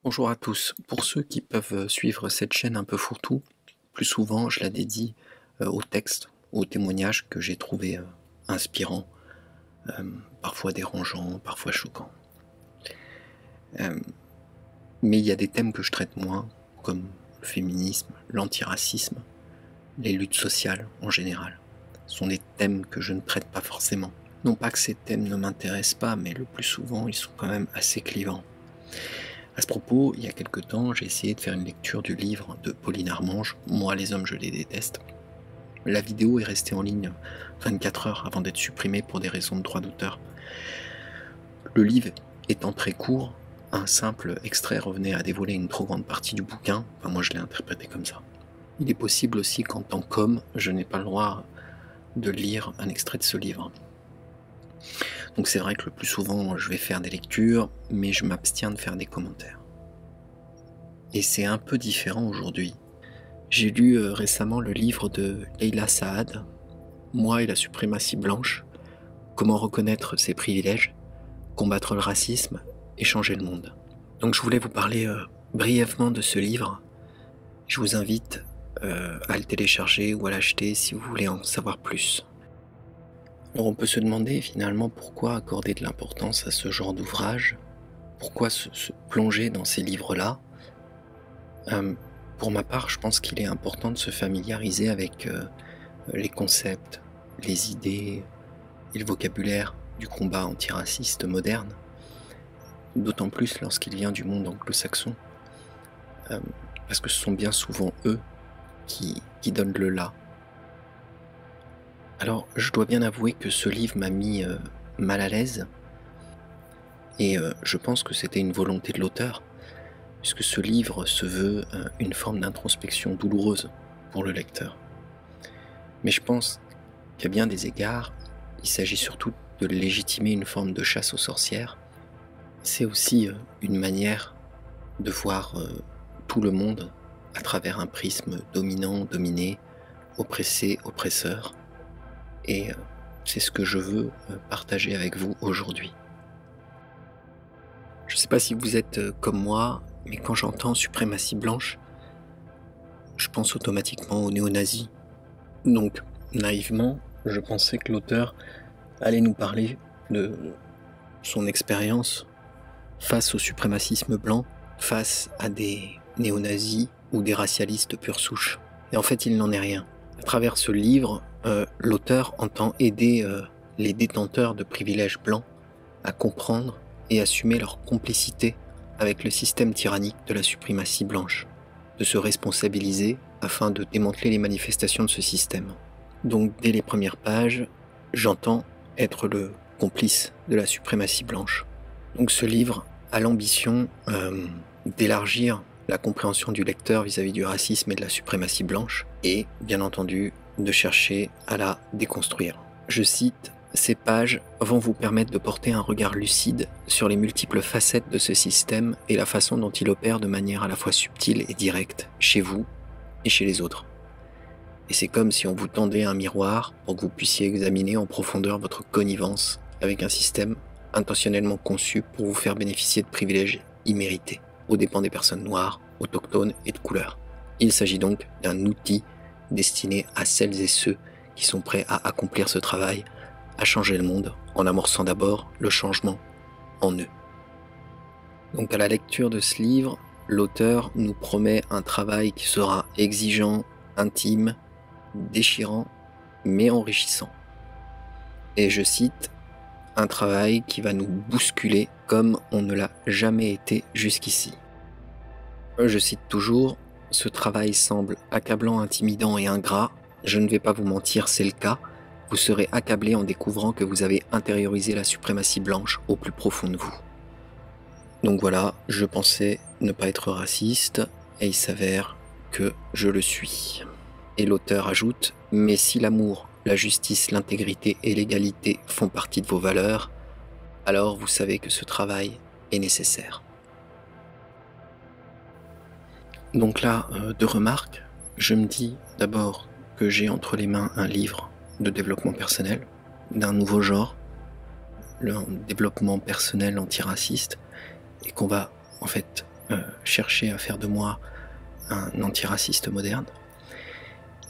Bonjour à tous. Pour ceux qui peuvent suivre cette chaîne un peu fourre-tout, plus souvent je la dédie aux textes, aux témoignages que j'ai trouvés inspirants, parfois dérangeants, parfois choquants. Mais il y a des thèmes que je traite moins, comme le féminisme, l'antiracisme, les luttes sociales en général. Ce sont des thèmes que je ne traite pas forcément. Non pas que ces thèmes ne m'intéressent pas, mais le plus souvent ils sont quand même assez clivants. À ce propos, il y a quelque temps, j'ai essayé de faire une lecture du livre de Pauline Armange, Moi les hommes je les déteste. La vidéo est restée en ligne 24 heures avant d'être supprimée pour des raisons de droit d'auteur. Le livre étant très court, un simple extrait revenait à dévoiler une trop grande partie du bouquin, enfin moi je l'ai interprété comme ça. Il est possible aussi qu'en tant qu'homme, je n'ai pas le droit de lire un extrait de ce livre. Donc c'est vrai que le plus souvent je vais faire des lectures, mais je m'abstiens de faire des commentaires. Et c'est un peu différent aujourd'hui. J'ai lu récemment le livre de Leila Saad, Moi et la suprématie blanche, comment reconnaître ses privilèges, combattre le racisme et changer le monde. Donc je voulais vous parler brièvement de ce livre. Je vous invite à le télécharger ou à l'acheter si vous voulez en savoir plus. Alors on peut se demander finalement pourquoi accorder de l'importance à ce genre d'ouvrage, pourquoi se plonger dans ces livres-là. Pour ma part, je pense qu'il est important de se familiariser avec les concepts, les idées et le vocabulaire du combat antiraciste moderne, d'autant plus lorsqu'il vient du monde anglo-saxon, parce que ce sont bien souvent eux qui donnent le là. Alors, je dois bien avouer que ce livre m'a mis mal à l'aise, et je pense que c'était une volonté de l'auteur, puisque ce livre se veut une forme d'introspection douloureuse pour le lecteur. Mais je pense qu'à bien des égards, il s'agit surtout de légitimer une forme de chasse aux sorcières. C'est aussi une manière de voir tout le monde à travers un prisme dominant, dominé, oppressé, oppresseur. Et c'est ce que je veux partager avec vous aujourd'hui. Je ne sais pas si vous êtes comme moi, mais quand j'entends suprématie blanche, je pense automatiquement aux néo-nazis. Donc, naïvement, je pensais que l'auteur allait nous parler de son expérience face au suprémacisme blanc, face à des néo-nazis ou des racialistes pure souche. Et en fait, il n'en est rien. À travers ce livre, l'auteur entend aider les détenteurs de privilèges blancs à comprendre et assumer leur complicité avec le système tyrannique de la suprématie blanche, de se responsabiliser afin de démanteler les manifestations de ce système. Donc dès les premières pages, j'entends être le complice de la suprématie blanche. Donc ce livre a l'ambition d'élargir la compréhension du lecteur vis-à-vis du racisme et de la suprématie blanche, et bien entendu de chercher à la déconstruire. Je cite: ces pages vont vous permettre de porter un regard lucide sur les multiples facettes de ce système et la façon dont il opère de manière à la fois subtile et directe, chez vous et chez les autres. Et c'est comme si on vous tendait un miroir pour que vous puissiez examiner en profondeur votre connivence avec un système intentionnellement conçu pour vous faire bénéficier de privilèges immérités, aux dépens des personnes noires, autochtones et de couleur. Il s'agit donc d'un outil destiné à celles et ceux qui sont prêts à accomplir ce travail, à changer le monde, en amorçant d'abord le changement en eux. Donc à la lecture de ce livre, l'auteur nous promet un travail qui sera exigeant, intime, déchirant, mais enrichissant. Et je cite: un travail qui va nous bousculer comme on ne l'a jamais été jusqu'ici. Je cite toujours: ce travail semble accablant, intimidant et ingrat. Je ne vais pas vous mentir, c'est le cas. Vous serez accablé en découvrant que vous avez intériorisé la suprématie blanche au plus profond de vous. Donc voilà, je pensais ne pas être raciste, et il s'avère que je le suis. Et l'auteur ajoute: mais si l'amour, la justice, l'intégrité et l'égalité font partie de vos valeurs, alors vous savez que ce travail est nécessaire. Donc là, deux remarques. Je me dis d'abord que j'ai entre les mains un livre de développement personnel, d'un nouveau genre, le développement personnel antiraciste, et qu'on va en fait chercher à faire de moi un antiraciste moderne.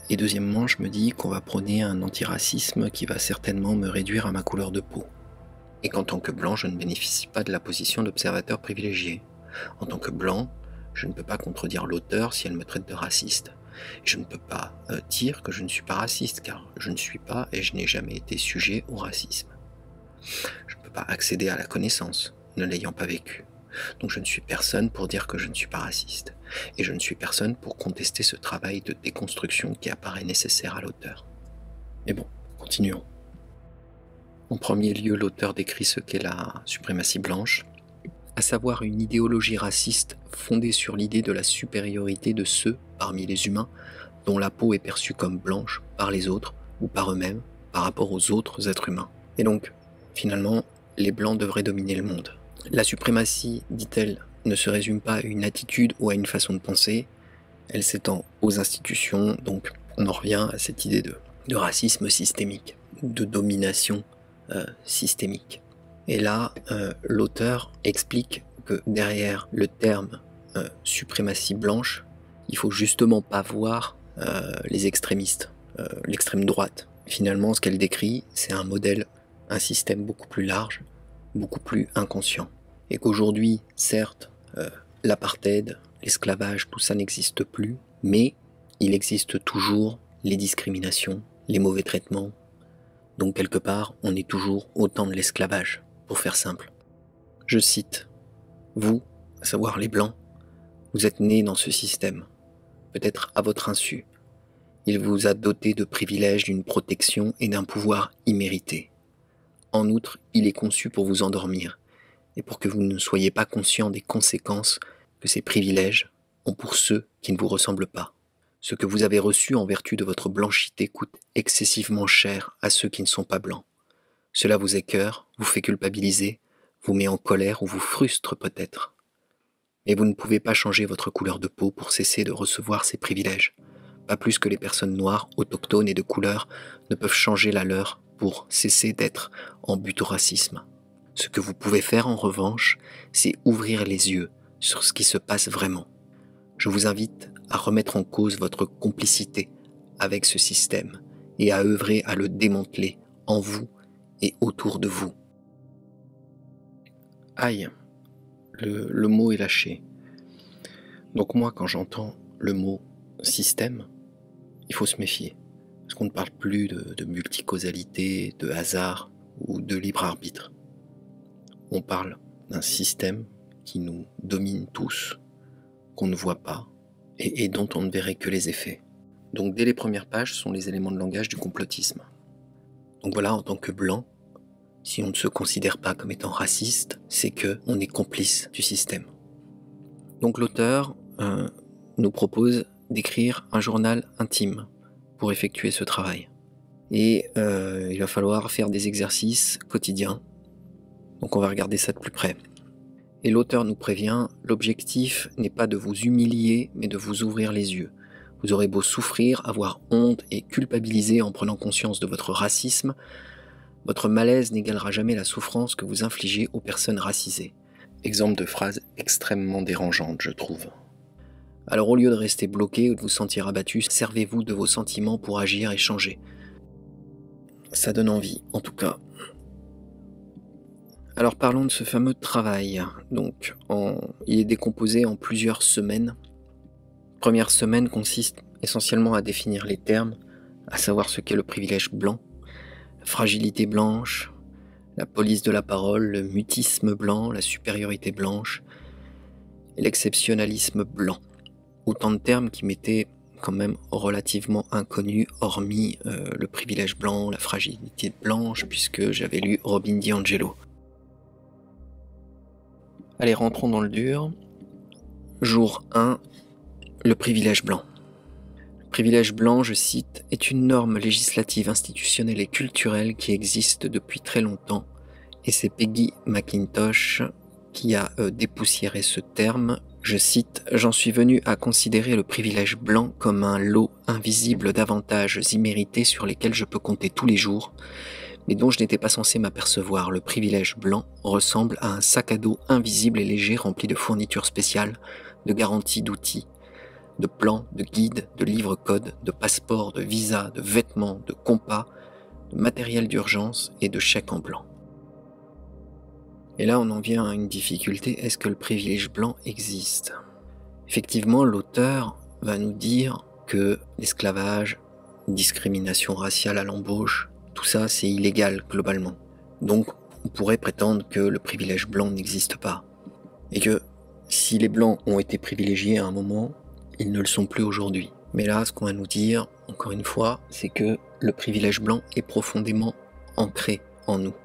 Et deuxièmement, je me dis qu'on va prôner un antiracisme qui va certainement me réduire à ma couleur de peau. Et qu'en tant que blanc, je ne bénéficie pas de la position d'observateur privilégié. En tant que blanc, je ne peux pas contredire l'auteur si elle me traite de raciste. Je ne peux pas dire que je ne suis pas raciste, car je ne suis pas et je n'ai jamais été sujet au racisme. Je ne peux pas accéder à la connaissance, ne l'ayant pas vécu. Donc je ne suis personne pour dire que je ne suis pas raciste. Et je ne suis personne pour contester ce travail de déconstruction qui apparaît nécessaire à l'auteur. Mais bon, continuons. En premier lieu, l'auteur décrit ce qu'est la suprématie blanche, à savoir une idéologie raciste fondée sur l'idée de la supériorité de ceux, parmi les humains, dont la peau est perçue comme blanche par les autres ou par eux-mêmes par rapport aux autres êtres humains. Et donc, finalement, les blancs devraient dominer le monde. La suprématie, dit-elle, ne se résume pas à une attitude ou à une façon de penser, elle s'étend aux institutions, donc on en revient à cette idée de racisme systémique, de domination systémique. Et là, l'auteur explique que derrière le terme suprématie blanche, il faut justement pas voir les extrémistes, l'extrême droite. Finalement, ce qu'elle décrit, c'est un modèle, un système beaucoup plus large, beaucoup plus inconscient. Et qu'aujourd'hui, certes, l'apartheid, l'esclavage, tout ça n'existe plus, mais il existe toujours les discriminations, les mauvais traitements. Donc quelque part, on est toujours au temps de l'esclavage, pour faire simple. Je cite, « Vous, à savoir les Blancs, vous êtes nés dans ce système, peut-être à votre insu. Il vous a doté de privilèges, d'une protection et d'un pouvoir immérité. En outre, il est conçu pour vous endormir, et pour que vous ne soyez pas conscient des conséquences que ces privilèges ont pour ceux qui ne vous ressemblent pas. Ce que vous avez reçu en vertu de votre blanchité coûte excessivement cher à ceux qui ne sont pas blancs. Cela vous écœure, vous fait culpabiliser, vous met en colère ou vous frustre peut-être. Mais vous ne pouvez pas changer votre couleur de peau pour cesser de recevoir ces privilèges, pas plus que les personnes noires, autochtones et de couleur ne peuvent changer la leur pour cesser d'être en butte au racisme. Ce que vous pouvez faire en revanche, c'est ouvrir les yeux sur ce qui se passe vraiment. Je vous invite à remettre en cause votre complicité avec ce système et à œuvrer à le démanteler en vous et autour de vous. » Aïe, le mot est lâché. Donc moi, quand j'entends le mot système, il faut se méfier. Parce qu'on ne parle plus de multicausalité, de hasard ou de libre arbitre. On parle d'un système qui nous domine tous, qu'on ne voit pas, et dont on ne verrait que les effets. Donc dès les premières pages sont les éléments de langage du complotisme. Donc voilà, en tant que blanc, si on ne se considère pas comme étant raciste, c'est qu'on est complice du système. Donc l'auteur nous propose d'écrire un journal intime pour effectuer ce travail. Et il va falloir faire des exercices quotidiens. Donc on va regarder ça de plus près. Et l'auteur nous prévient, l'objectif n'est pas de vous humilier, mais de vous ouvrir les yeux. Vous aurez beau souffrir, avoir honte et culpabiliser en prenant conscience de votre racisme, votre malaise n'égalera jamais la souffrance que vous infligez aux personnes racisées. Exemple de phrase extrêmement dérangeante, je trouve. Alors au lieu de rester bloqué ou de vous sentir abattu, servez-vous de vos sentiments pour agir et changer. Ça donne envie, en tout cas. Alors parlons de ce fameux travail. Donc, il est décomposé en plusieurs semaines. La première semaine consiste essentiellement à définir les termes, à savoir ce qu'est le privilège blanc, la fragilité blanche, la police de la parole, le mutisme blanc, la supériorité blanche et l'exceptionnalisme blanc. Autant de termes qui m'étaient quand même relativement inconnus, hormis le privilège blanc, la fragilité blanche, puisque j'avais lu Robin DiAngelo. Allez, rentrons dans le dur. Jour 1, le privilège blanc. Le privilège blanc, je cite, est une norme législative, institutionnelle et culturelle qui existe depuis très longtemps, et c'est Peggy McIntosh qui a dépoussiéré ce terme. Je cite, « J'en suis venu à considérer le privilège blanc comme un lot invisible d'avantages immérités sur lesquels je peux compter tous les jours, mais dont je n'étais pas censé m'apercevoir. Le privilège blanc ressemble à un sac à dos invisible et léger rempli de fournitures spéciales, de garanties, d'outils, de plans, de guides, de livres-codes, de passeports, de visas, de vêtements, de compas, de matériel d'urgence et de chèques en blanc. Et là, on en vient à une difficulté, est-ce que le privilège blanc existe? Effectivement, l'auteur va nous dire que l'esclavage, discrimination raciale à l'embauche, tout ça c'est illégal globalement. Donc on pourrait prétendre que le privilège blanc n'existe pas. Et que si les blancs ont été privilégiés à un moment, ils ne le sont plus aujourd'hui. Mais là, ce qu'on va nous dire, encore une fois, c'est que le privilège blanc est profondément ancré en nous.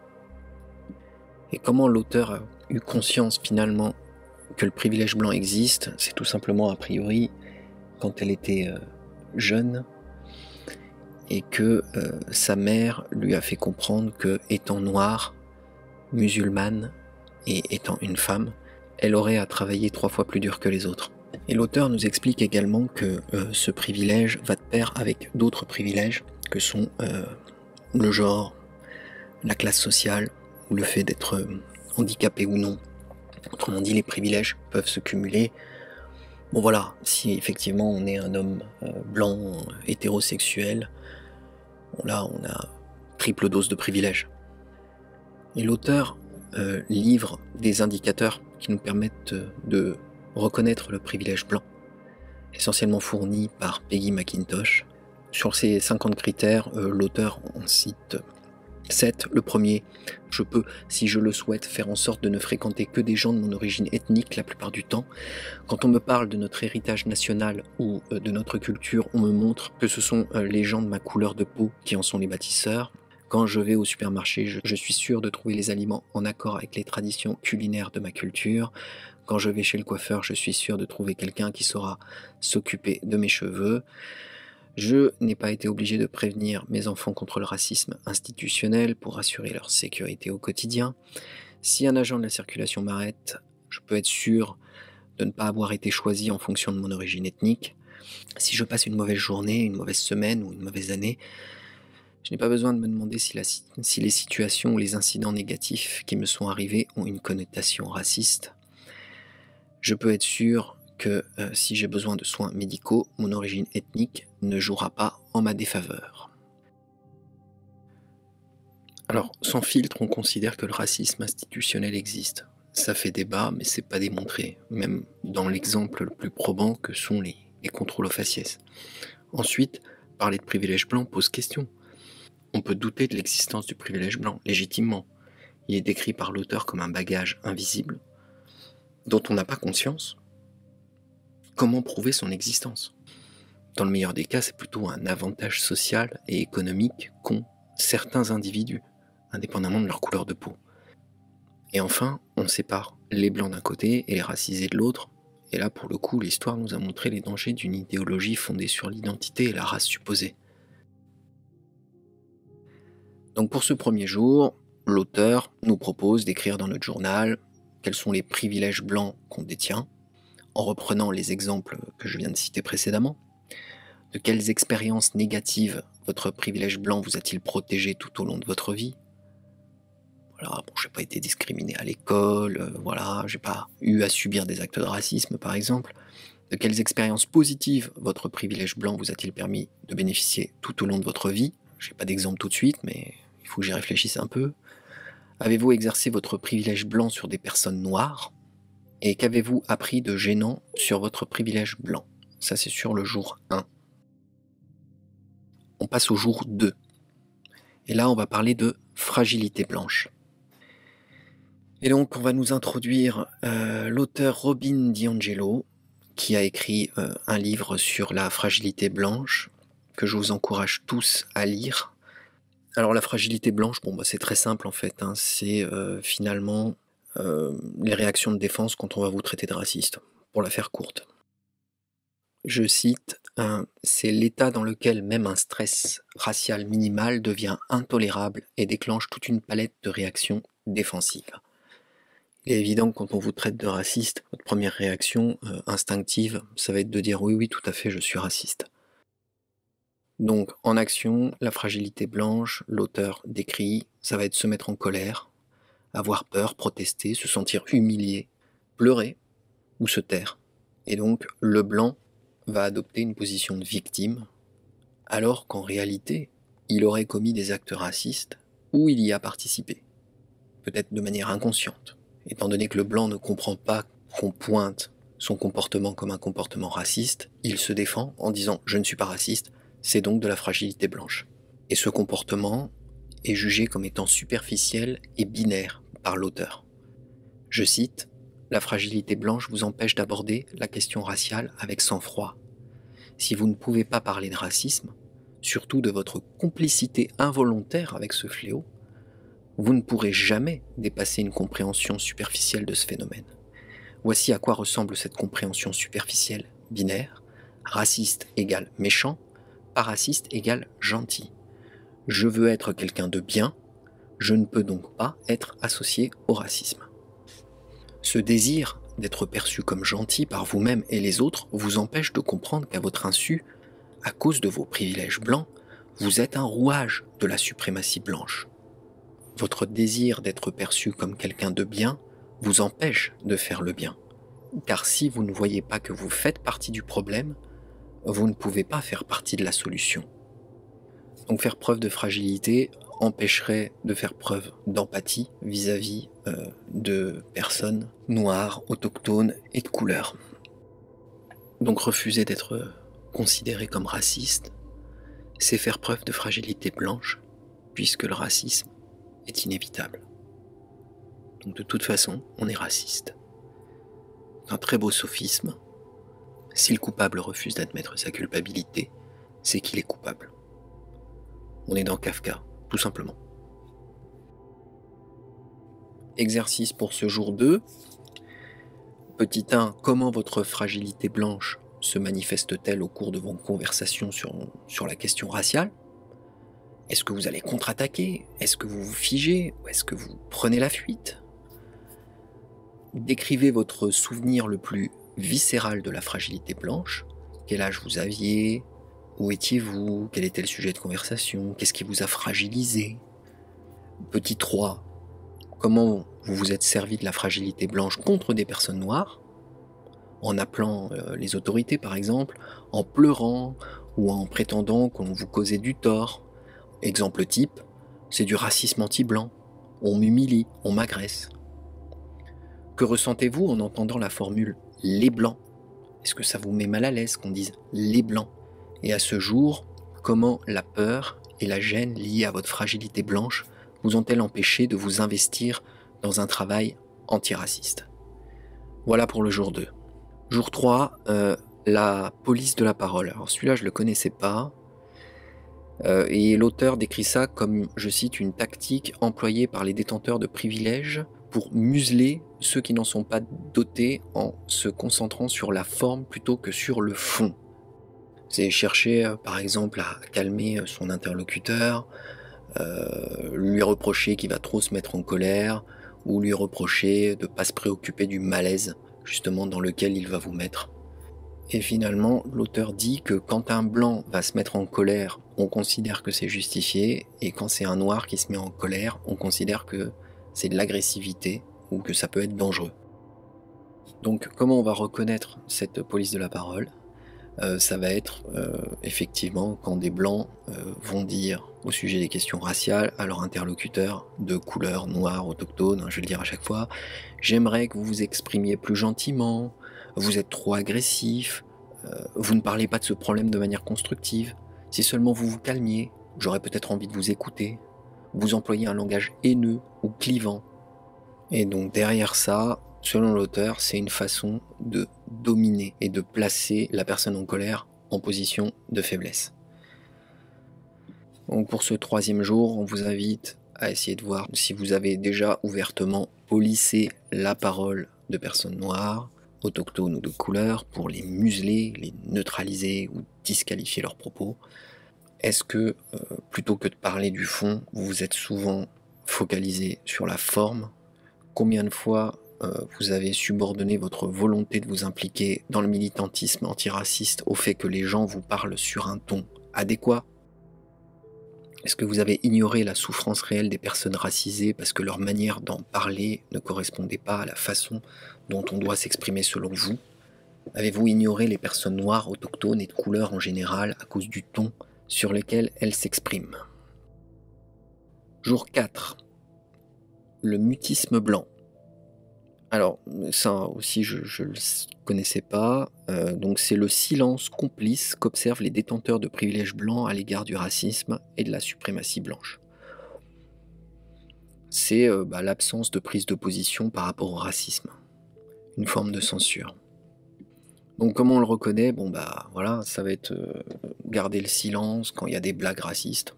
Et comment l'auteur a eu conscience finalement que le privilège blanc existe, c'est tout simplement a priori quand elle était jeune et que sa mère lui a fait comprendre que, étant noire, musulmane et étant une femme, elle aurait à travailler 3 fois plus dur que les autres. Et l'auteur nous explique également que ce privilège va de pair avec d'autres privilèges que sont le genre, la classe sociale ou le fait d'être handicapé ou non. Autrement dit, les privilèges peuvent se cumuler. Bon voilà, si effectivement on est un homme blanc, hétérosexuel, bon là on a triple dose de privilèges. Et l'auteur livre des indicateurs qui nous permettent de reconnaître le privilège blanc, essentiellement fournis par Peggy McIntosh. Sur ces 50 critères, l'auteur en cite 7. Le premier, je peux, si je le souhaite, faire en sorte de ne fréquenter que des gens de mon origine ethnique la plupart du temps. Quand on me parle de notre héritage national ou de notre culture, on me montre que ce sont les gens de ma couleur de peau qui en sont les bâtisseurs. Quand je vais au supermarché, je suis sûr de trouver les aliments en accord avec les traditions culinaires de ma culture. Quand je vais chez le coiffeur, je suis sûr de trouver quelqu'un qui saura s'occuper de mes cheveux. Je n'ai pas été obligé de prévenir mes enfants contre le racisme institutionnel pour assurer leur sécurité au quotidien. Si un agent de la circulation m'arrête, je peux être sûr de ne pas avoir été choisi en fonction de mon origine ethnique. Si je passe une mauvaise journée, une mauvaise semaine ou une mauvaise année, je n'ai pas besoin de me demander si les situations ou les incidents négatifs qui me sont arrivés ont une connotation raciste. Je peux être sûr que si j'ai besoin de soins médicaux, mon origine ethnique ne jouera pas en ma défaveur. Alors, sans filtre, on considère que le racisme institutionnel existe. Ça fait débat, mais c'est pas démontré, même dans l'exemple le plus probant que sont les contrôles aux faciès. Ensuite, parler de privilège blanc pose question. On peut douter de l'existence du privilège blanc, légitimement. Il est décrit par l'auteur comme un bagage invisible, dont on n'a pas conscience. Comment prouver son existence? Dans le meilleur des cas, c'est plutôt un avantage social et économique qu'ont certains individus, indépendamment de leur couleur de peau. Et enfin, on sépare les blancs d'un côté et les racisés de l'autre, et là pour le coup, l'histoire nous a montré les dangers d'une idéologie fondée sur l'identité et la race supposée. Donc pour ce premier jour, l'auteur nous propose d'écrire dans notre journal quels sont les privilèges blancs qu'on détient, en reprenant les exemples que je viens de citer précédemment. De quelles expériences négatives votre privilège blanc vous a-t-il protégé tout au long de votre vie? Voilà, bon, j'ai pas été discriminé à l'école, voilà, j'ai pas eu à subir des actes de racisme par exemple. De quelles expériences positives votre privilège blanc vous a-t-il permis de bénéficier tout au long de votre vie? J'ai pas d'exemple tout de suite, mais il faut que j'y réfléchisse un peu. Avez-vous exercé votre privilège blanc sur des personnes noires? Et qu'avez-vous appris de gênant sur votre privilège blanc? Ça, c'est sur le jour 1. On passe au jour 2. Et là, on va parler de fragilité blanche. Et donc, on va nous introduire l'auteur Robin DiAngelo, qui a écrit un livre sur la fragilité blanche, que je vous encourage tous à lire. Alors, la fragilité blanche, bon, c'est très simple en fait. C'est finalement les réactions de défense quand on va vous traiter de raciste, pour la faire courte. Je cite, c'est l'état dans lequel même un stress racial minimal devient intolérable et déclenche toute une palette de réactions défensives. Il est évident que quand on vous traite de raciste, votre première réaction instinctive, ça va être de dire oui, tout à fait, je suis raciste. Donc en action, la fragilité blanche, l'auteur décrit, ça va être se mettre en colère, avoir peur, protester, se sentir humilié, pleurer ou se taire. Et donc le blanc va adopter une position de victime, alors qu'en réalité, il aurait commis des actes racistes ou il y a participé, peut-être de manière inconsciente, étant donné que le blanc ne comprend pas qu'on pointe son comportement comme un comportement raciste, il se défend en disant « je ne suis pas raciste », c'est donc de la fragilité blanche. Et ce comportement est jugé comme étant superficiel et binaire par l'auteur. Je cite, « La fragilité blanche vous empêche d'aborder la question raciale avec sang-froid. Si vous ne pouvez pas parler de racisme, surtout de votre complicité involontaire avec ce fléau, vous ne pourrez jamais dépasser une compréhension superficielle de ce phénomène. Voici à quoi ressemble cette compréhension superficielle, binaire. Raciste égale méchant, pas raciste égale gentil. Je veux être quelqu'un de bien, je ne peux donc pas être associé au racisme. Ce désir d'être perçu comme gentil par vous-même et les autres vous empêche de comprendre qu'à votre insu, à cause de vos privilèges blancs, vous êtes un rouage de la suprématie blanche. Votre désir d'être perçu comme quelqu'un de bien vous empêche de faire le bien. Car si vous ne voyez pas que vous faites partie du problème, vous ne pouvez pas faire partie de la solution. Donc faire preuve de fragilité empêcherait de faire preuve d'empathie vis-à-vis de personnes noires, autochtones et de couleur. Donc refuser d'être considéré comme raciste, c'est faire preuve de fragilité blanche, puisque le racisme est inévitable. Donc de toute façon, on est raciste. Un très beau sophisme. Si le coupable refuse d'admettre sa culpabilité, c'est qu'il est coupable. On est dans Kafka, tout simplement. Exercice pour ce jour 2. Petit 1, comment votre fragilité blanche se manifeste-t-elle au cours de vos conversations sur la question raciale? Est-ce que vous allez contre-attaquer? Est-ce que vous vous figez? Ou est-ce que vous prenez la fuite? Décrivez votre souvenir le plus viscéral de la fragilité blanche. Quel âge vous aviez? Où étiez-vous? Quel était le sujet de conversation? Qu'est-ce qui vous a fragilisé? Petit 3. Comment vous vous êtes servi de la fragilité blanche contre des personnes noires? En appelant les autorités par exemple, en pleurant ou en prétendant qu'on vous causait du tort. Exemple type, c'est du racisme anti-blanc. On m'humilie, on m'agresse. Que ressentez-vous en entendant la formule « les blancs » ? Est-ce que ça vous met mal à l'aise qu'on dise « les blancs » ? Et à ce jour, comment la peur et la gêne liées à votre fragilité blanche vous ont-elles empêché de vous investir dans un travail antiraciste ? Voilà pour le jour 2. Jour 3, la police de la parole. Alors celui-là, je ne le connaissais pas. Et l'auteur décrit ça comme, je cite, une tactique employée par les détenteurs de privilèges pour museler ceux qui n'en sont pas dotés en se concentrant sur la forme plutôt que sur le fond. C'est chercher, par exemple, à calmer son interlocuteur, lui reprocher qu'il va trop se mettre en colère, ou lui reprocher de ne pas se préoccuper du malaise, justement, dans lequel il va vous mettre. Et finalement, l'auteur dit que quand un blanc va se mettre en colère, on considère que c'est justifié, et quand c'est un noir qui se met en colère, on considère que c'est de l'agressivité, ou que ça peut être dangereux. Donc comment on va reconnaître cette police de la parole ? Ça va être effectivement quand des blancs vont dire au sujet des questions raciales à leur interlocuteur de couleur noire, autochtone, je vais le dire à chaque fois, j'aimerais que vous vous exprimiez plus gentiment, vous êtes trop agressif, vous ne parlez pas de ce problème de manière constructive, si seulement vous vous calmiez, j'aurais peut-être envie de vous écouter, vous employez un langage haineux ou clivant. Et donc derrière ça, selon l'auteur, c'est une façon de dominer et de placer la personne en colère en position de faiblesse. Donc pour ce 3e jour, on vous invite à essayer de voir si vous avez déjà ouvertement policé la parole de personnes noires, autochtones ou de couleur pour les museler, les neutraliser ou disqualifier leurs propos. Est-ce que, plutôt que de parler du fond, vous vous êtes souvent focalisé sur la forme ? Combien de fois vous avez subordonné votre volonté de vous impliquer dans le militantisme antiraciste au fait que les gens vous parlent sur un ton adéquat? Est-ce que vous avez ignoré la souffrance réelle des personnes racisées parce que leur manière d'en parler ne correspondait pas à la façon dont on doit s'exprimer selon vous? Avez-vous ignoré les personnes noires, autochtones et de couleur en général à cause du ton sur lequel elles s'expriment? Jour 4. Le mutisme blanc. Alors, ça aussi, je ne le connaissais pas. Donc, c'est le silence complice qu'observent les détenteurs de privilèges blancs à l'égard du racisme et de la suprématie blanche. C'est l'absence de prise de position par rapport au racisme. Une forme de censure. Donc, comment on le reconnaît? Bon, voilà, ça va être garder le silence quand il y a des blagues racistes.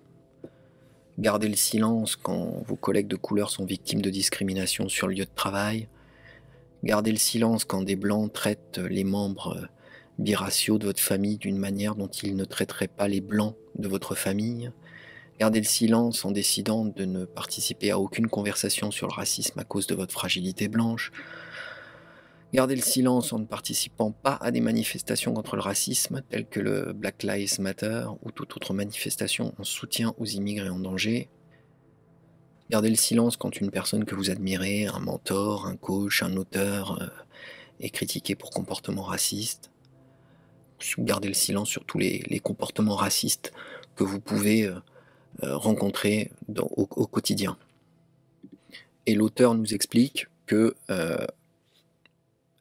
Garder le silence quand vos collègues de couleur sont victimes de discrimination sur le lieu de travail. Gardez le silence quand des blancs traitent les membres biraciaux de votre famille d'une manière dont ils ne traiteraient pas les blancs de votre famille. Gardez le silence en décidant de ne participer à aucune conversation sur le racisme à cause de votre fragilité blanche. Gardez le silence en ne participant pas à des manifestations contre le racisme telles que le Black Lives Matter ou toute autre manifestation en soutien aux immigrés en danger. Gardez le silence quand une personne que vous admirez, un mentor, un coach, un auteur, est critiqué pour comportement raciste. Gardez le silence sur tous les comportements racistes que vous pouvez rencontrer au quotidien. Et l'auteur nous explique que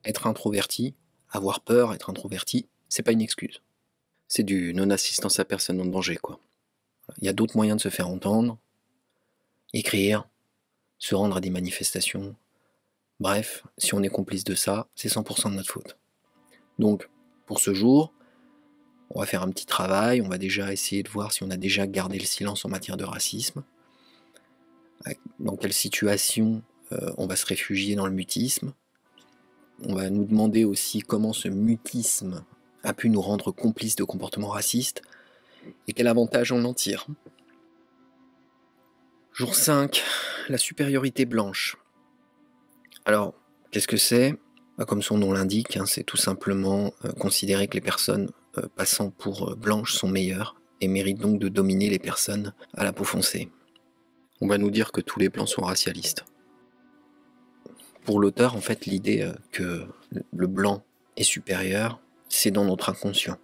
être introverti, avoir peur, être introverti, c'est pas une excuse. C'est du non-assistance à personne en danger, quoi. Il y a d'autres moyens de se faire entendre. Écrire, se rendre à des manifestations. Bref, si on est complice de ça, c'est 100% de notre faute. Donc, pour ce jour, on va faire un petit travail, on va déjà essayer de voir si on a déjà gardé le silence en matière de racisme. Dans quelle situation on va se réfugier dans le mutisme. On va nous demander aussi comment ce mutisme a pu nous rendre complices de comportements racistes et quel avantage on en tire. Jour 5, la supériorité blanche. Alors, qu'est-ce que c'est? Comme son nom l'indique, c'est tout simplement considérer que les personnes passant pour blanches sont meilleures et méritent donc de dominer les personnes à la peau foncée. On va nous dire que tous les blancs sont racialistes. Pour l'auteur, en fait, l'idée que le blanc est supérieur, c'est dans notre inconscient.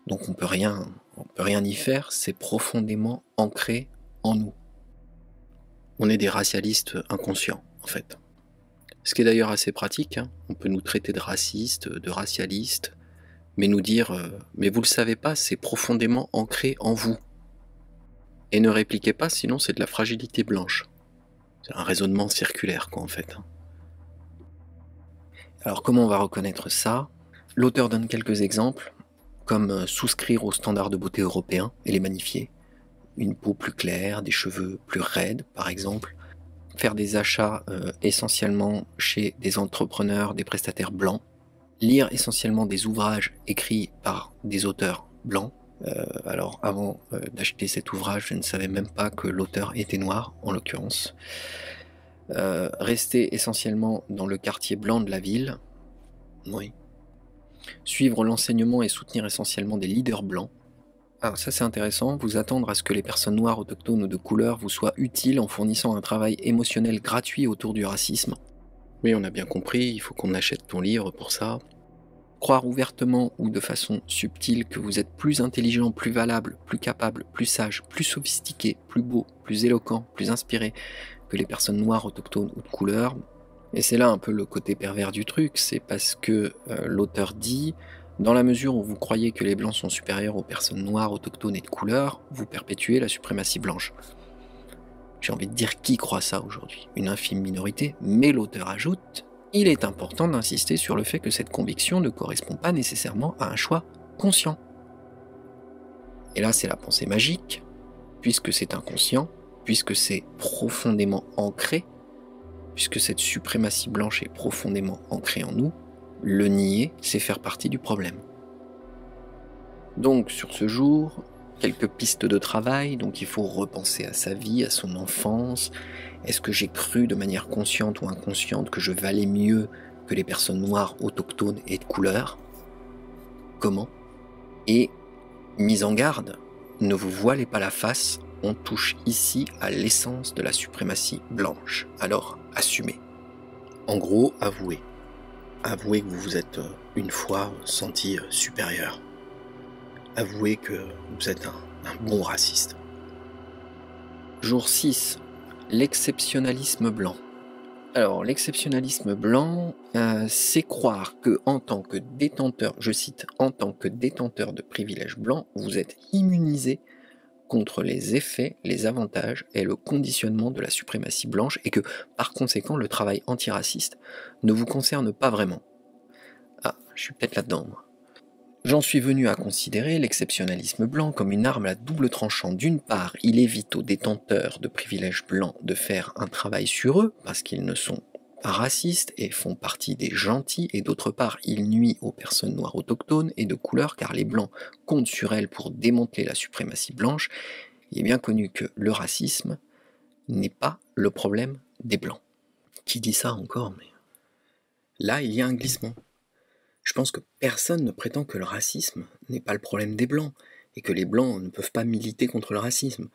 Donc on peut rien y faire, c'est profondément ancré en nous. On est des racialistes inconscients, en fait. Ce qui est d'ailleurs assez pratique, on peut nous traiter de racistes, de racialistes, mais nous dire « mais vous le savez pas, c'est profondément ancré en vous ». Et ne répliquez pas, sinon c'est de la fragilité blanche. C'est un raisonnement circulaire, quoi, en fait. Alors comment on va reconnaître ça? L'auteur donne quelques exemples, comme souscrire aux standards de beauté européens et les magnifier. Une peau plus claire, des cheveux plus raides, par exemple. Faire des achats essentiellement chez des entrepreneurs, des prestataires blancs. Lire essentiellement des ouvrages écrits par des auteurs blancs. Alors avant d'acheter cet ouvrage, je ne savais même pas que l'auteur était noir, en l'occurrence. Rester essentiellement dans le quartier blanc de la ville. Oui. Suivre l'enseignement et soutenir essentiellement des leaders blancs. Alors ça c'est intéressant, vous attendre à ce que les personnes noires, autochtones ou de couleur vous soient utiles en fournissant un travail émotionnel gratuit autour du racisme. Oui, on a bien compris, il faut qu'on achète ton livre pour ça. Croire ouvertement ou de façon subtile que vous êtes plus intelligent, plus valable, plus capable, plus sage, plus sophistiqué, plus beau, plus éloquent, plus inspiré que les personnes noires, autochtones ou de couleur. Et c'est là un peu le côté pervers du truc, c'est parce que l'auteur dit... Dans la mesure où vous croyez que les blancs sont supérieurs aux personnes noires, autochtones et de couleur, vous perpétuez la suprématie blanche. J'ai envie de dire qui croit ça aujourd'hui? Une infime minorité, mais l'auteur ajoute « Il est important d'insister sur le fait que cette conviction ne correspond pas nécessairement à un choix conscient. » Et là c'est la pensée magique, puisque c'est inconscient, puisque c'est profondément ancré, puisque cette suprématie blanche est profondément ancrée en nous, le nier, c'est faire partie du problème. Donc sur ce jour, quelques pistes de travail, donc il faut repenser à sa vie, à son enfance. Est-ce que j'ai cru de manière consciente ou inconsciente que je valais mieux que les personnes noires, autochtones et de couleur? Comment? Et mise en garde, ne vous voilez pas la face, on touche ici à l'essence de la suprématie blanche. Alors, assumez. En gros, avouez. Avouez que vous vous êtes une fois senti supérieur. Avouez que vous êtes un bon raciste. Jour 6. L'exceptionnalisme blanc. Alors, l'exceptionnalisme blanc, c'est croire que en tant que détenteur, je cite, en tant que détenteur de privilèges blancs, vous êtes immunisé contre les effets, les avantages et le conditionnement de la suprématie blanche et que, par conséquent, le travail antiraciste ne vous concerne pas vraiment. Ah, je suis peut-être là-dedans, moi. J'en suis venu à considérer l'exceptionnalisme blanc comme une arme à double tranchant. D'une part, il évite aux détenteurs de privilèges blancs de faire un travail sur eux, parce qu'ils ne sont pas racistes et font partie des gentils, et d'autre part, il nuit aux personnes noires autochtones et de couleur, car les blancs comptent sur elles pour démanteler la suprématie blanche. Il est bien connu que le racisme n'est pas le problème des blancs. Qui dit ça encore, mais... Là, il y a un glissement. Je pense que personne ne prétend que le racisme n'est pas le problème des Blancs, et que les Blancs ne peuvent pas militer contre le racisme.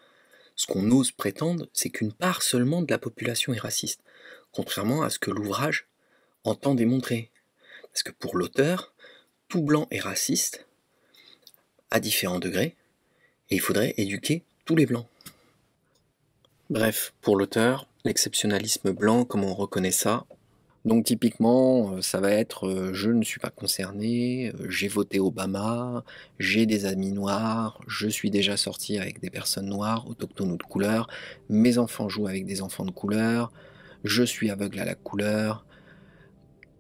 Ce qu'on ose prétendre, c'est qu'une part seulement de la population est raciste, contrairement à ce que l'ouvrage entend démontrer. Parce que pour l'auteur, tout Blanc est raciste, à différents degrés, et il faudrait éduquer tous les Blancs. Bref, pour l'auteur, l'exceptionnalisme blanc, comment on reconnaît ça ? Donc typiquement, ça va être je ne suis pas concerné, j'ai voté Obama, j'ai des amis noirs, je suis déjà sorti avec des personnes noires, autochtones ou de couleur, mes enfants jouent avec des enfants de couleur, je suis aveugle à la couleur.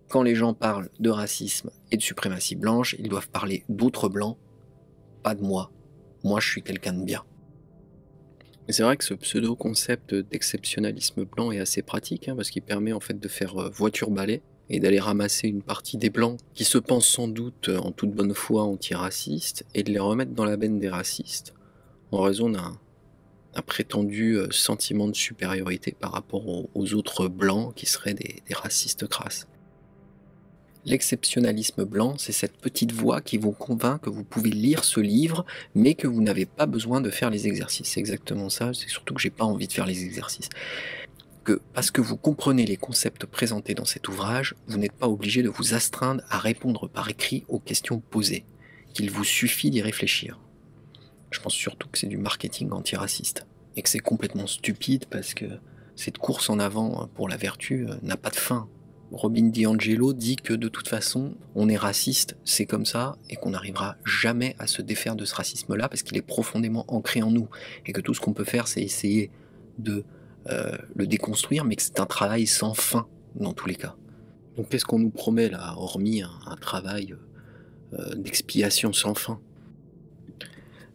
Quand les gens parlent de racisme et de suprématie blanche, ils doivent parler d'autres blancs, pas de moi. Moi, je suis quelqu'un de bien. Mais c'est vrai que ce pseudo-concept d'exceptionnalisme blanc est assez pratique, parce qu'il permet en fait de faire voiture-balai et d'aller ramasser une partie des blancs qui se pensent sans doute en toute bonne foi antiracistes et de les remettre dans la benne des racistes en raison d'un prétendu sentiment de supériorité par rapport aux autres blancs qui seraient des racistes crasses. L'exceptionnalisme blanc, c'est cette petite voix qui vous convainc que vous pouvez lire ce livre, mais que vous n'avez pas besoin de faire les exercices. C'est exactement ça, c'est surtout que j'ai pas envie de faire les exercices. Que parce que vous comprenez les concepts présentés dans cet ouvrage, vous n'êtes pas obligé de vous astreindre à répondre par écrit aux questions posées, qu'il vous suffit d'y réfléchir. Je pense surtout que c'est du marketing antiraciste, et que c'est complètement stupide parce que cette course en avant pour la vertu n'a pas de fin. Robin DiAngelo dit que de toute façon, on est raciste, c'est comme ça, et qu'on n'arrivera jamais à se défaire de ce racisme-là parce qu'il est profondément ancré en nous, et que tout ce qu'on peut faire, c'est essayer de le déconstruire, mais que c'est un travail sans fin dans tous les cas. Donc qu'est-ce qu'on nous promet là, hormis un travail d'expiation sans fin?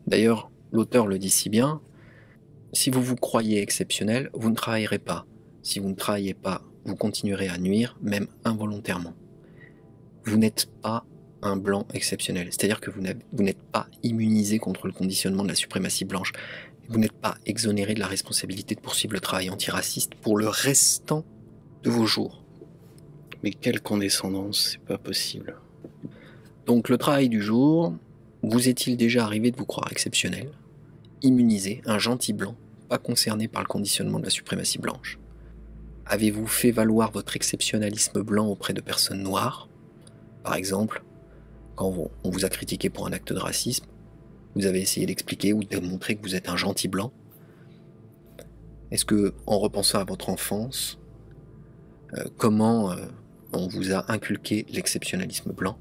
D'ailleurs, l'auteur le dit si bien, si vous vous croyez exceptionnel, vous ne travaillerez pas. Si vous ne travaillez pas, vous continuerez à nuire, même involontairement. Vous n'êtes pas un blanc exceptionnel, c'est-à-dire que vous n'êtes pas immunisé contre le conditionnement de la suprématie blanche. Vous n'êtes pas exonéré de la responsabilité de poursuivre le travail antiraciste pour le restant de vos jours. Mais quelle condescendance, c'est pas possible. Donc le travail du jour, vous est-il déjà arrivé de vous croire exceptionnel, immunisé, un gentil blanc, pas concerné par le conditionnement de la suprématie blanche? Avez-vous fait valoir votre exceptionnalisme blanc auprès de personnes noires? Par exemple, quand on vous a critiqué pour un acte de racisme, vous avez essayé d'expliquer ou de démontrer que vous êtes un gentil blanc? Est-ce que, en repensant à votre enfance, comment on vous a inculqué l'exceptionnalisme blanc?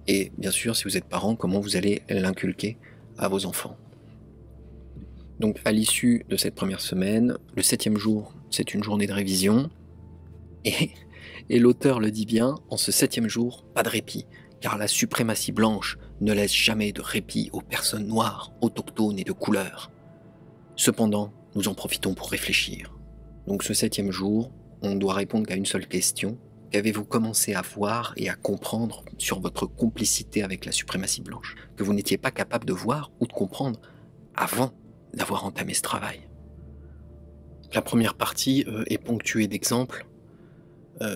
Et bien sûr, si vous êtes parent, comment vous allez l'inculquer à vos enfants? Donc à l'issue de cette première semaine, le 7e jour, c'est une journée de révision, et l'auteur le dit bien, en ce 7e jour, pas de répit, car la suprématie blanche ne laisse jamais de répit aux personnes noires, autochtones et de couleur. Cependant, nous en profitons pour réfléchir. Donc ce 7e jour, on doit répondre qu'à une seule question. Qu'avez-vous commencé à voir et à comprendre sur votre complicité avec la suprématie blanche, que vous n'étiez pas capable de voir ou de comprendre avant d'avoir entamé ce travail? La première partie est ponctuée d'exemples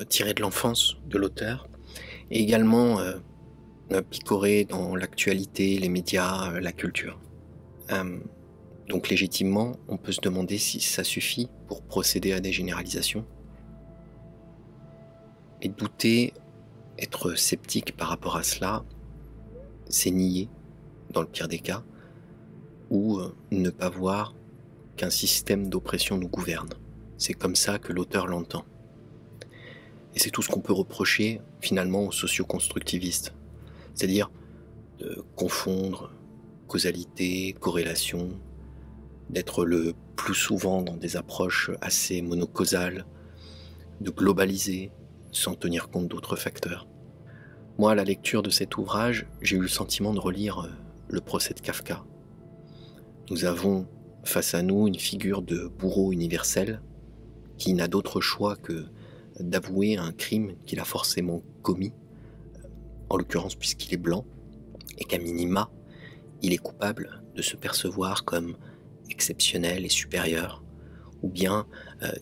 tirés de l'enfance de l'auteur, et également picorés dans l'actualité, les médias, la culture. Euh, donc légitimement, on peut se demander si ça suffit pour procéder à des généralisations. Et douter, être sceptique par rapport à cela, c'est nier, dans le pire des cas, ou ne pas voir qu'un système d'oppression nous gouverne. C'est comme ça que l'auteur l'entend. Et c'est tout ce qu'on peut reprocher finalement aux socioconstructivistes, c'est-à-dire de confondre causalité, corrélation, d'être le plus souvent dans des approches assez monocausales, de globaliser sans tenir compte d'autres facteurs. Moi, à la lecture de cet ouvrage, j'ai eu le sentiment de relire le procès de Kafka. Nous avons face à nous une figure de bourreau universel qui n'a d'autre choix que d'avouer un crime qu'il a forcément commis, en l'occurrence puisqu'il est blanc, et qu'à minima, il est coupable de se percevoir comme exceptionnel et supérieur, ou bien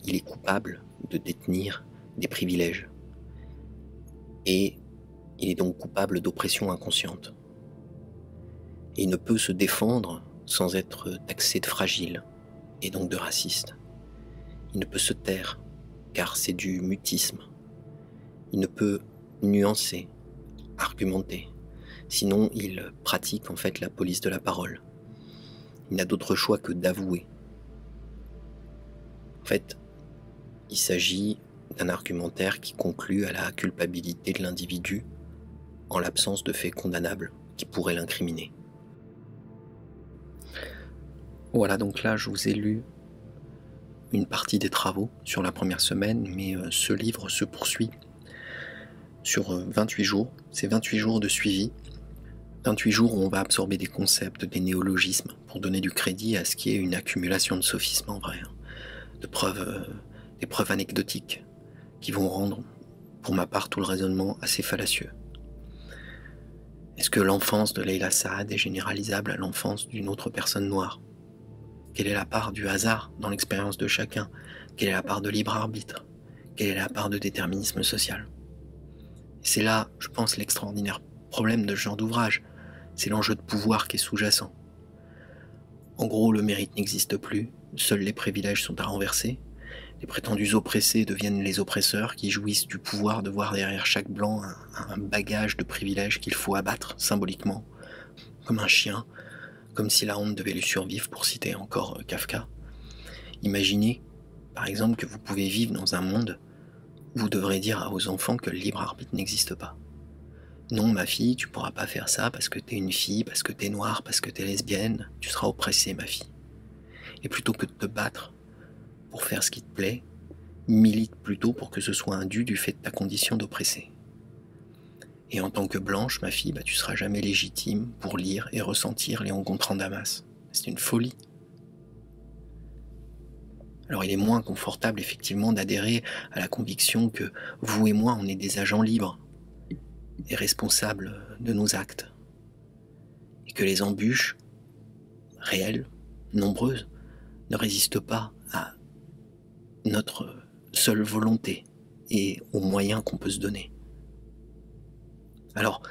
il est coupable de détenir des privilèges. Et il est donc coupable d'oppression inconsciente. Et il ne peut se défendre sans être taxé de fragile, et donc de raciste. Il ne peut se taire, car c'est du mutisme. Il ne peut nuancer, argumenter, sinon il pratique en fait la police de la parole. Il n'a d'autre choix que d'avouer. En fait, il s'agit d'un argumentaire qui conclut à la culpabilité de l'individu en l'absence de faits condamnables qui pourraient l'incriminer. Voilà, donc là je vous ai lu une partie des travaux sur la première semaine, mais ce livre se poursuit sur 28 jours. C'est 28 jours de suivi, 28 jours où on va absorber des concepts, des néologismes, pour donner du crédit à ce qui est une accumulation de sophismes en vrai, de preuves, des preuves anecdotiques, qui vont rendre, pour ma part, tout le raisonnement assez fallacieux. Est-ce que l'enfance de Leila Saad est généralisable à l'enfance d'une autre personne noire ? Quelle est la part du hasard dans l'expérience de chacun ? Quelle est la part de libre arbitre ? Quelle est la part de déterminisme social ? Et c'est là, je pense, l'extraordinaire problème de ce genre d'ouvrage. C'est l'enjeu de pouvoir qui est sous-jacent. En gros, le mérite n'existe plus, seuls les privilèges sont à renverser. Les prétendus oppressés deviennent les oppresseurs qui jouissent du pouvoir de voir derrière chaque blanc un bagage de privilèges qu'il faut abattre symboliquement, comme un chien, comme si la honte devait lui survivre, pour citer encore Kafka. Imaginez, par exemple, que vous pouvez vivre dans un monde où vous devrez dire à vos enfants que le libre arbitre n'existe pas. Non, ma fille, tu pourras pas faire ça parce que t'es une fille, parce que t'es noire, parce que t'es lesbienne, tu seras oppressée, ma fille. Et plutôt que de te battre pour faire ce qui te plaît, milite plutôt pour que ce soit un dû du fait de ta condition d'oppressée. Et en tant que blanche, ma fille, tu seras jamais légitime pour lire et ressentir Léon Gontran Damas. C'est une folie. Alors il est moins confortable effectivement d'adhérer à la conviction que vous et moi, on est des agents libres et responsables de nos actes. Et que les embûches, réelles, nombreuses, ne résistent pas à notre seule volonté et aux moyens qu'on peut se donner. Alors,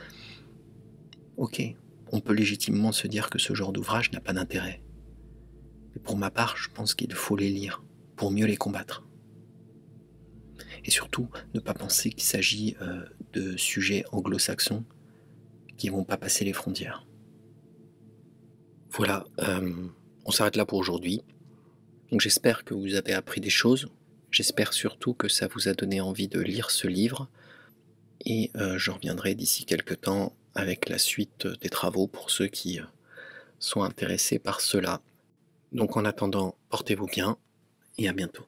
ok, on peut légitimement se dire que ce genre d'ouvrage n'a pas d'intérêt. Mais pour ma part, je pense qu'il faut les lire pour mieux les combattre. Et surtout, ne pas penser qu'il s'agit de sujets anglo-saxons qui ne vont pas passer les frontières. Voilà, on s'arrête là pour aujourd'hui. Donc j'espère que vous avez appris des choses. J'espère surtout que ça vous a donné envie de lire ce livre. Et je reviendrai d'ici quelques temps avec la suite des travaux pour ceux qui sont intéressés par cela. Donc en attendant, portez-vous bien et à bientôt.